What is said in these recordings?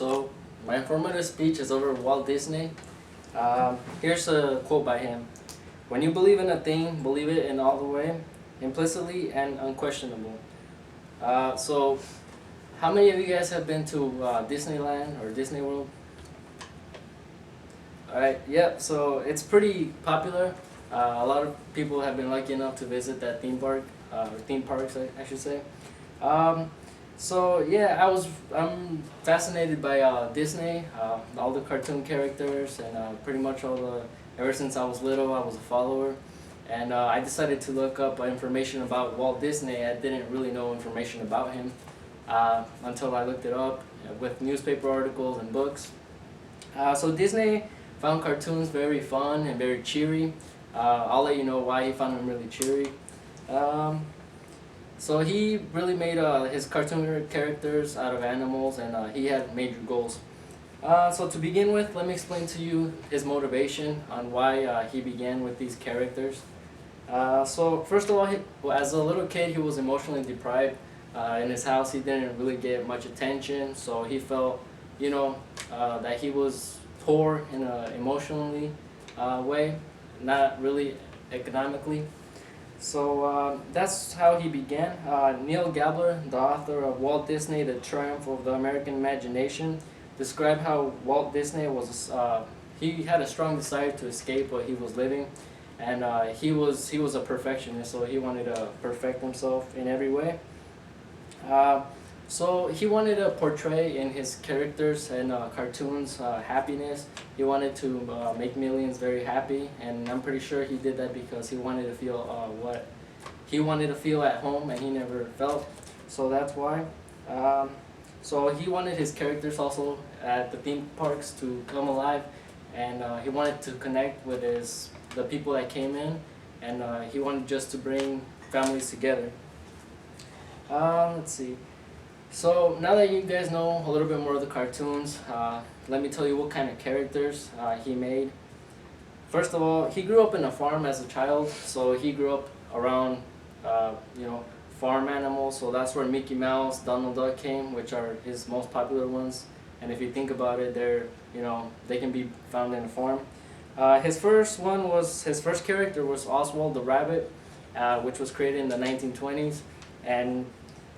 So my informative speech is over Walt Disney. Here's a quote by him. When you believe in a thing, believe it in all the way, implicitly and unquestionable. So how many of you guys have been to Disneyland or Disney World? Alright, yep, so it's pretty popular. A lot of people have been lucky enough to visit that theme park, or theme parks I should say. So yeah, I'm fascinated by Disney, all the cartoon characters, and pretty much ever since I was little, I was a follower. And I decided to look up information about Walt Disney. I didn't really know information about him until I looked it up with newspaper articles and books. So Disney found cartoons very fun and very cheery. I'll let you know why he found them really cheery. So he really made his cartoon characters out of animals, and he had major goals. So to begin with, let me explain to you his motivation on why he began with these characters. So first of all, as a little kid, he was emotionally deprived. In his house, he didn't really get much attention, so he felt, that he was poor in an emotionally way, not really economically. So that's how he began. Neil Gabler, the author of Walt Disney, The Triumph of the American Imagination, described how Walt Disney he had a strong desire to escape what he was living, and he was a perfectionist, so he wanted to perfect himself in every way. So he wanted to portray in his characters and cartoons happiness. He wanted to make millions very happy, and I'm pretty sure he did that because he wanted to feel what he wanted to feel at home, and he never felt. So that's why. So he wanted his characters also at the theme parks to come alive, and he wanted to connect with the people that came in, and he wanted just to bring families together. Let's see. So now that you guys know a little bit more of the cartoons, let me tell you what kind of characters he made. First of all, he grew up in a farm as a child, so he grew up around farm animals. So that's where Mickey Mouse, Donald Duck came, which are his most popular ones. And if you think about it, they can be found in a farm. His first character was Oswald the Rabbit, which was created in the 1920s, and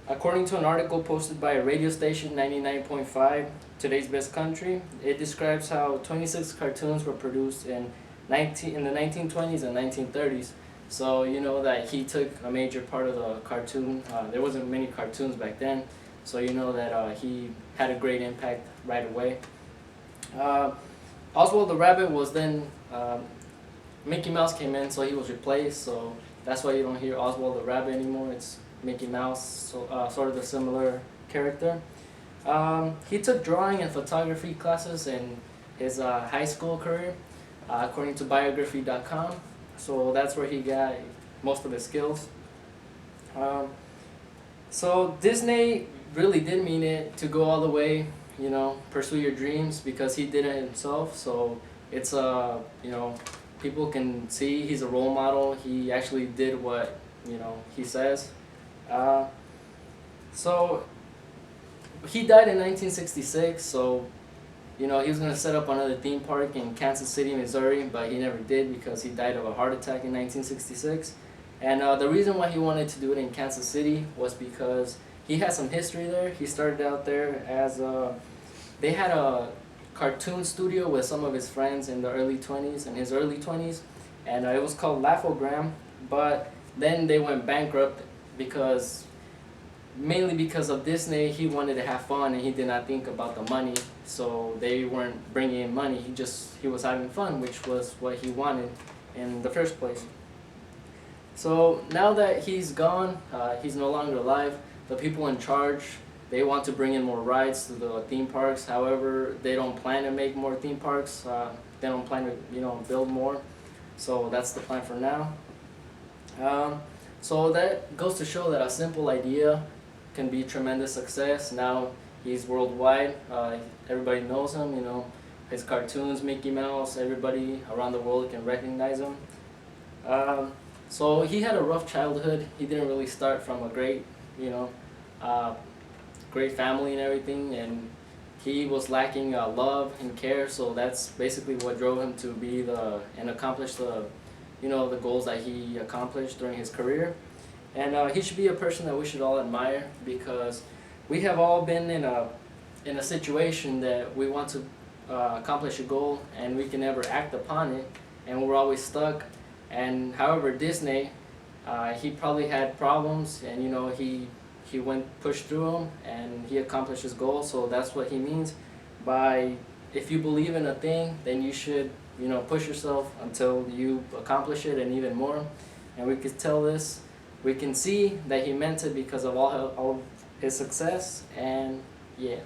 according to an article posted by a radio station, 99.5, Today's Best Country, it describes how 26 cartoons were produced in the 1920s and 1930s. So you know that he took a major part of the cartoon. There wasn't many cartoons back then, so you know that he had a great impact right away. Oswald the Rabbit was then, Mickey Mouse came in, so he was replaced, so that's why you don't hear Oswald the Rabbit anymore. It's Mickey Mouse, so sort of a similar character. He took drawing and photography classes in his high school career, according to biography.com. So that's where he got most of his skills. So Disney really did mean it to go all the way, pursue your dreams, because he did it himself. So it's people can see he's a role model. He actually did what he says. So he died in 1966, so he was going to set up another theme park in Kansas City, Missouri, but he never did because he died of a heart attack in 1966. And the reason why he wanted to do it in Kansas City was because he had some history there. He started out there as they had a cartoon studio with some of his friends in his early 20s, and it was called Laugh-O-Gram, but then they went bankrupt mainly because of Disney. He wanted to have fun and he did not think about the money, so they weren't bringing in money. He was having fun, which was what he wanted in the first place. So now that he's gone, he's no longer alive, the people in charge, they want to bring in more rides to the theme parks. However, they don't plan to make more theme parks. They don't plan to build more, so that's the plan for now. So that goes to show that a simple idea can be tremendous success. Now he's worldwide. Everybody knows him. His cartoons, Mickey Mouse. Everybody around the world can recognize him. So he had a rough childhood. He didn't really start from a great family and everything, and he was lacking love and care, so that's basically what drove him to be and accomplish the goals that he accomplished during his career. And he should be a person that we should all admire, because we have all been in a situation that we want to accomplish a goal and we can never act upon it, and we're always stuck. And however, Disney, he probably had problems, and he went pushed through them and he accomplished his goal. So that's what he means by, if you believe in a thing, then you should push yourself until you accomplish it and even more. And we could tell this, we can see that he meant it because of all his success. And yeah.